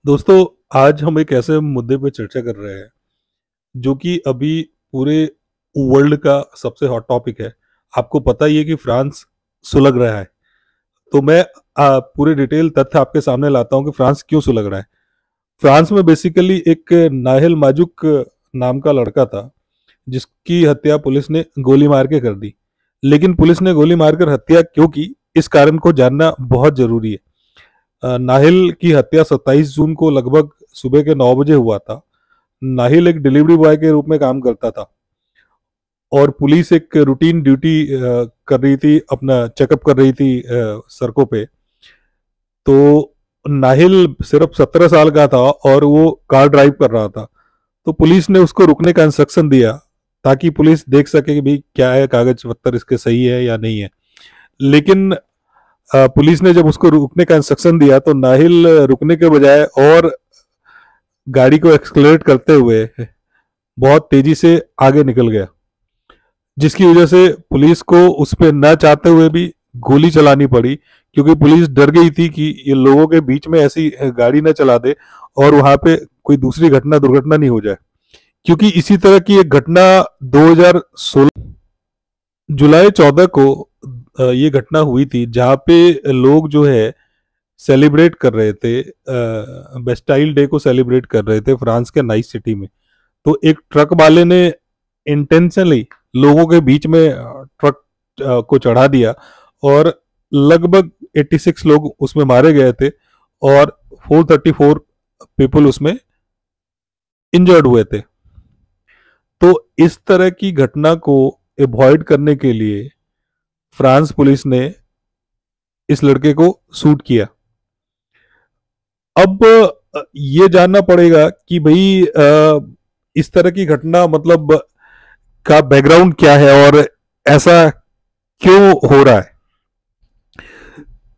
दोस्तों, आज हम एक ऐसे मुद्दे पे चर्चा कर रहे हैं जो कि अभी पूरे वर्ल्ड का सबसे हॉट टॉपिक है। आपको पता ही है कि फ्रांस सुलग रहा है। तो मैं पूरे डिटेल तथ्य आपके सामने लाता हूं कि फ्रांस क्यों सुलग रहा है। फ्रांस में बेसिकली एक नाहिल माजुक नाम का लड़का था जिसकी हत्या पुलिस ने गोली मार के कर दी। लेकिन पुलिस ने गोली मारकर हत्या क्यों की, इस कारण को जानना बहुत जरूरी है। नाहिल की हत्या 27 जून को लगभग सुबह के 9 बजे हुआ था। नाहिल एक डिलीवरी बॉय के रूप में काम करता था और पुलिस एक रूटीन ड्यूटी कर रही थी, अपना चेकअप कर रही थी सड़कों पे। तो नाहिल सिर्फ 17 साल का था और वो कार ड्राइव कर रहा था। तो पुलिस ने उसको रुकने का इंस्ट्रक्शन दिया ताकि पुलिस देख सके कि भाई क्या है, कागज पत्तर इसके सही है या नहीं है। लेकिन पुलिस ने जब उसको रुकने का इंस्ट्रक्शन दिया तो नाहिल रुकने के बजाय और गाड़ी को एक्सक्लेरेट करते हुए बहुत तेजी से आगे निकल गया, जिसकी वजह से पुलिस को उस पर न चाहते हुए भी गोली चलानी पड़ी, क्योंकि पुलिस डर गई थी कि ये लोगों के बीच में ऐसी गाड़ी न चला दे और वहां पे कोई दूसरी दुर्घटना नहीं हो जाए। क्योंकि इसी तरह की एक घटना 2016 जुलाई 14 को ये घटना हुई थी, जहाँ पे लोग जो है सेलिब्रेट कर रहे थे, बेस्टाइल डे को सेलिब्रेट कर रहे थे फ्रांस के नाइस सिटी में। तो एक ट्रक वाले ने इंटेंशनली लोगों के बीच में ट्रक को चढ़ा दिया और लगभग 86 लोग उसमें मारे गए थे और 434 पीपल उसमें इंजर्ड हुए थे। तो इस तरह की घटना को अवॉइड करने के लिए फ्रांस पुलिस ने इस लड़के को शूट किया। अब ये जानना पड़ेगा कि भाई इस तरह की घटना मतलब का बैकग्राउंड क्या है और ऐसा क्यों हो रहा है।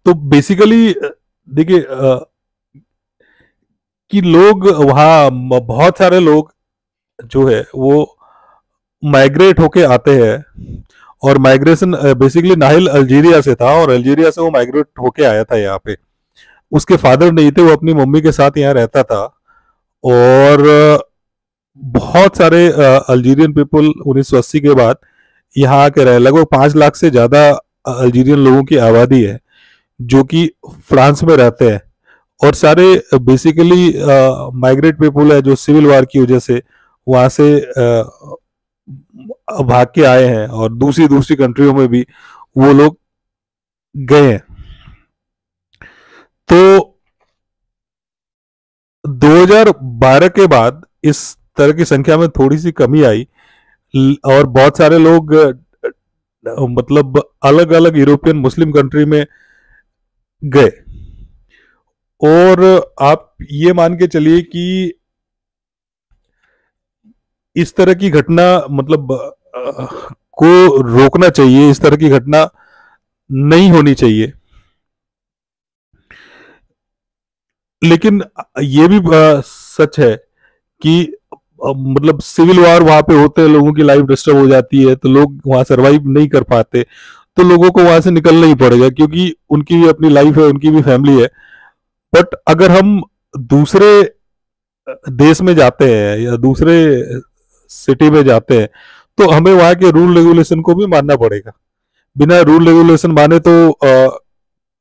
तो बेसिकली देखिए कि लोग वहाँ बहुत सारे लोग जो है वो माइग्रेट होके आते हैं। और माइग्रेशन बेसिकली नाहिल अल्जीरिया से था और अल्जीरिया से वो माइग्रेट होके आया था यहाँ पे। उसके फादर नहीं थे, वो अपनी मम्मी के साथ यहाँ रहता था। और बहुत सारे अल्जीरियन पीपल 1980 के बाद यहाँ आके रहे। लगभग 5 लाख से ज्यादा अल्जीरियन लोगों की आबादी है जो कि फ्रांस में रहते हैं। और सारे बेसिकली माइग्रेट पीपल है जो सिविल वार की वजह से वहां से भाग के आए हैं और दूसरी दूसरी कंट्रियों में भी वो लोग गए हैं। तो 2012 के बाद इस तरह की संख्या में थोड़ी सी कमी आई और बहुत सारे लोग मतलब अलग अलग यूरोपियन मुस्लिम कंट्री में गए। और आप ये मान के चलिए कि इस तरह की घटना मतलब को रोकना चाहिए, इस तरह की घटना नहीं होनी चाहिए। लेकिन ये भी सच है कि मतलब सिविल वार वहां पे होते हैं, लोगों की लाइफ डिस्टर्ब हो जाती है, तो लोग वहां सरवाइव नहीं कर पाते। तो लोगों को वहां से निकलना ही पड़ेगा क्योंकि उनकी भी अपनी लाइफ है, उनकी भी फैमिली है। बट अगर हम दूसरे देश में जाते हैं या दूसरे सिटी में जाते हैं तो हमें वहां के रूल रेगुलेशन को भी मानना पड़ेगा। बिना रूल रेगुलेशन माने तो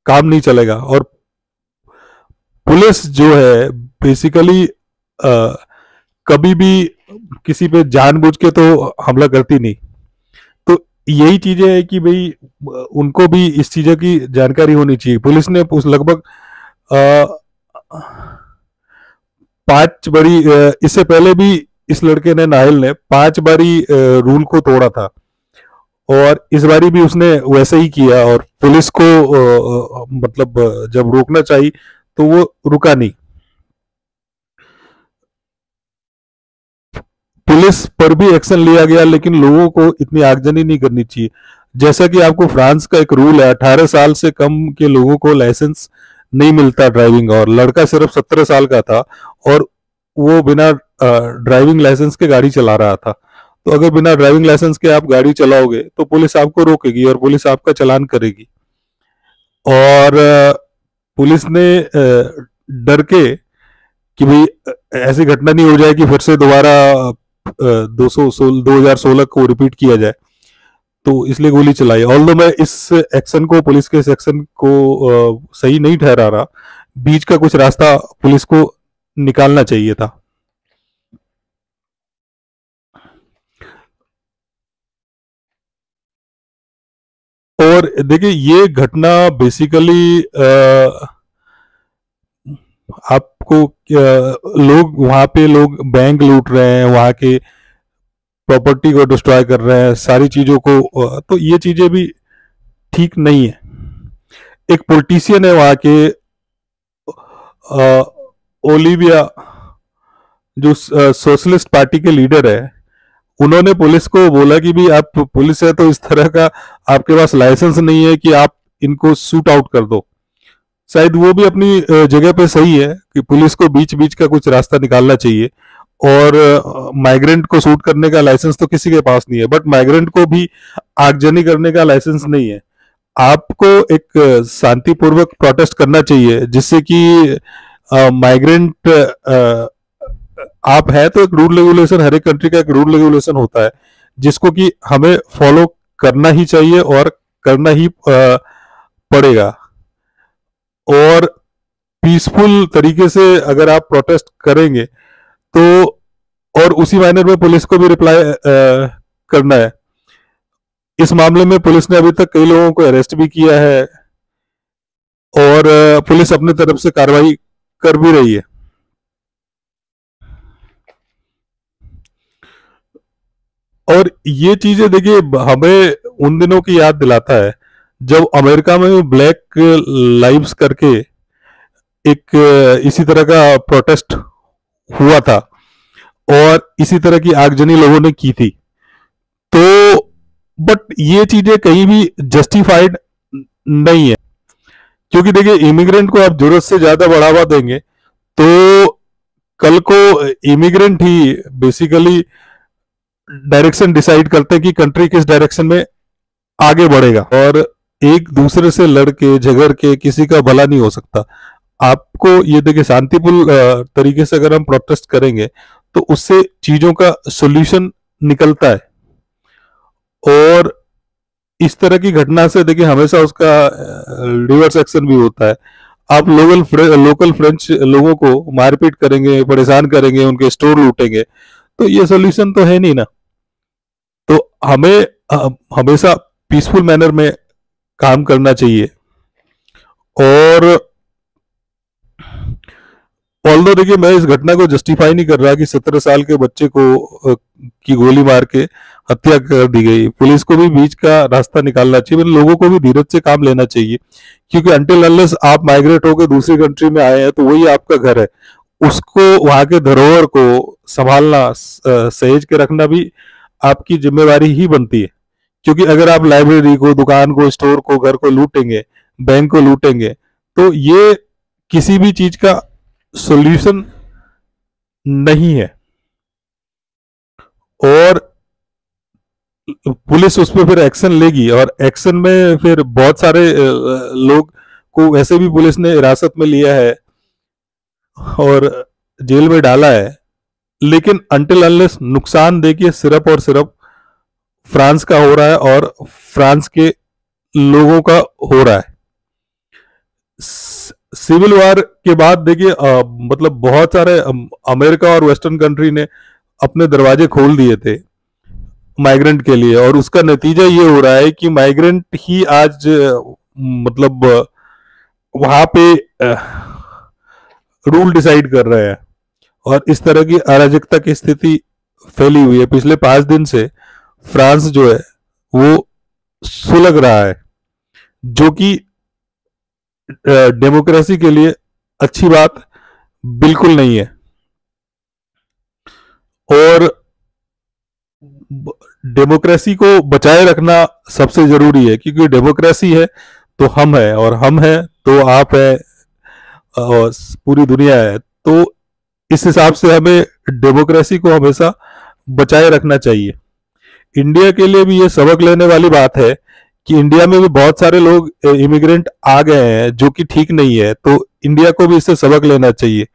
काम नहीं चलेगा। और पुलिस जो है बेसिकली कभी भी किसी पे जानबूझ के तो हमला करती नहीं। तो यही चीजें है कि भाई उनको भी इस चीजों की जानकारी होनी चाहिए। पुलिस ने लगभग 5 बड़ी इससे पहले भी इस लड़के ने, नाहिल ने 5 बारी रूल को तोड़ा था और इस बारी भी उसने वैसे ही किया। और पुलिस को मतलब जब रोकना चाहिए तो वो रुका नहीं। पुलिस पर भी एक्शन लिया गया, लेकिन लोगों को इतनी आगजनी नहीं करनी चाहिए। जैसा कि आपको फ्रांस का एक रूल है, 18 साल से कम के लोगों को लाइसेंस नहीं मिलता ड्राइविंग। और लड़का सिर्फ 17 साल का था और वो बिना ड्राइविंग लाइसेंस के गाड़ी चला रहा था। तो अगर बिना ड्राइविंग लाइसेंस के आप गाड़ी चलाओगे तो पुलिस आपको रोकेगी और पुलिस आपका चालान करेगी। और पुलिस ने डर के कि भाई ऐसी घटना नहीं हो जाए कि फिर से दोबारा 2016 को रिपीट किया जाए, तो इसलिए गोली चलाई। ऑल्दो मैं इस एक्शन को, पुलिस के इस एक्शन को सही नहीं ठहरा रहा, बीच का कुछ रास्ता पुलिस को निकालना चाहिए था। और देखिए ये घटना बेसिकली आपको लोग वहां पे लोग बैंक लूट रहे हैं, वहां के प्रॉपर्टी को डिस्ट्रॉय कर रहे हैं, सारी चीजों को, तो ये चीजें भी ठीक नहीं है। एक पॉलिटिशियन है वहां के, ओलिविया, जो सोशलिस्ट पार्टी के लीडर है, उन्होंने पुलिस को बोला कि भी आप पुलिस है तो इस तरह का आपके पास लाइसेंस नहीं है कि आप इनको शूट आउट कर दो। शायद वो भी अपनी जगह पे सही है कि पुलिस को बीच बीच का कुछ रास्ता निकालना चाहिए, और माइग्रेंट को शूट करने का लाइसेंस तो किसी के पास नहीं है, बट माइग्रेंट को भी आगजनी करने का लाइसेंस नहीं है। आपको एक शांतिपूर्वक प्रोटेस्ट करना चाहिए, जिससे कि माइग्रेंट, आप है तो एक रूल रेगुलेशन, हर एक कंट्री का एक रूल रेगुलेशन होता है जिसको कि हमें फॉलो करना ही चाहिए और करना ही पड़ेगा। और पीसफुल तरीके से अगर आप प्रोटेस्ट करेंगे तो, और उसी मैनर में पुलिस को भी रिप्लाई करना है। इस मामले में पुलिस ने अभी तक कई लोगों को अरेस्ट भी किया है, और पुलिस अपनी तरफ से कार्रवाई कर भी रही है। और ये चीजें देखिए हमें उन दिनों की याद दिलाता है जब अमेरिका में ब्लैक लाइव्स करके एक इसी तरह का प्रोटेस्ट हुआ था, और इसी तरह की आगजनी लोगों ने की थी। तो बट ये चीजें कहीं भी जस्टिफाइड नहीं है, क्योंकि देखिए इमिग्रेंट को आप जरूरत से ज्यादा बढ़ावा देंगे तो कल को इमिग्रेंट ही बेसिकली डायरेक्शन डिसाइड करते हैं कि कंट्री किस डायरेक्शन में आगे बढ़ेगा, और एक दूसरे से लड़के झगड़ के किसी का भला नहीं हो सकता। आपको ये देखिए शांतिपूर्ण तरीके से अगर हम प्रोटेस्ट करेंगे तो उससे चीजों का सोल्यूशन निकलता है, और इस तरह की घटना से देखिए हमेशा उसका रिवर्स एक्शन भी होता है। आप लोकल फ्रेंच लोगों को मारपीट करेंगे, परेशान करेंगे, उनके स्टोर लूटेंगे, तो ये सोल्यूशन तो है नहीं ना। तो हमें हमेशा पीसफुल मैनर में काम करना चाहिए। और ऑल्दो देखिए मैं इस घटना को जस्टिफाई नहीं कर रहा कि 17 साल के बच्चे को की गोली मार के हत्या कर दी गई। पुलिस को भी बीच का रास्ता निकालना चाहिए, मतलब लोगों को भी धीरज से काम लेना चाहिए, क्योंकि अनटिल अनलेस आप माइग्रेट होकर दूसरी कंट्री में आए हैं तो वही आपका घर है, उसको, वहां के धरोहर को संभालना, सहेज के रखना भी आपकी जिम्मेवारी ही बनती है। क्योंकि अगर आप लाइब्रेरी को, दुकान को, स्टोर को, घर को लूटेंगे, बैंक को लूटेंगे, तो ये किसी भी चीज का सॉल्यूशन नहीं है। और पुलिस उस पर फिर एक्शन लेगी, और एक्शन में फिर बहुत सारे लोग को वैसे भी पुलिस ने हिरासत में लिया है और जेल में डाला है, लेकिन अनटिल अनलेस नुकसान देखिए सिर्फ और सिर्फ फ्रांस का हो रहा है और फ्रांस के लोगों का हो रहा है। सिविल वार के बाद देखिए मतलब बहुत सारे अमेरिका और वेस्टर्न कंट्री ने अपने दरवाजे खोल दिए थे माइग्रेंट के लिए, और उसका नतीजा ये हो रहा है कि माइग्रेंट ही आज मतलब वहां पे रूल डिसाइड कर रहे हैं, और इस तरह की अराजकता की स्थिति फैली हुई है। पिछले 5 दिन से फ्रांस जो है वो सुलग रहा है, जो कि डेमोक्रेसी के लिए अच्छी बात बिल्कुल नहीं है। और डेमोक्रेसी को बचाए रखना सबसे जरूरी है, क्योंकि डेमोक्रेसी है तो हम है, और हम है तो आप है, और पूरी दुनिया है। तो इस हिसाब से हमें डेमोक्रेसी को हमेशा बचाए रखना चाहिए। इंडिया के लिए भी ये सबक लेने वाली बात है कि इंडिया में भी बहुत सारे लोग इमिग्रेंट आ गए हैं जो कि ठीक नहीं है, तो इंडिया को भी इससे सबक लेना चाहिए।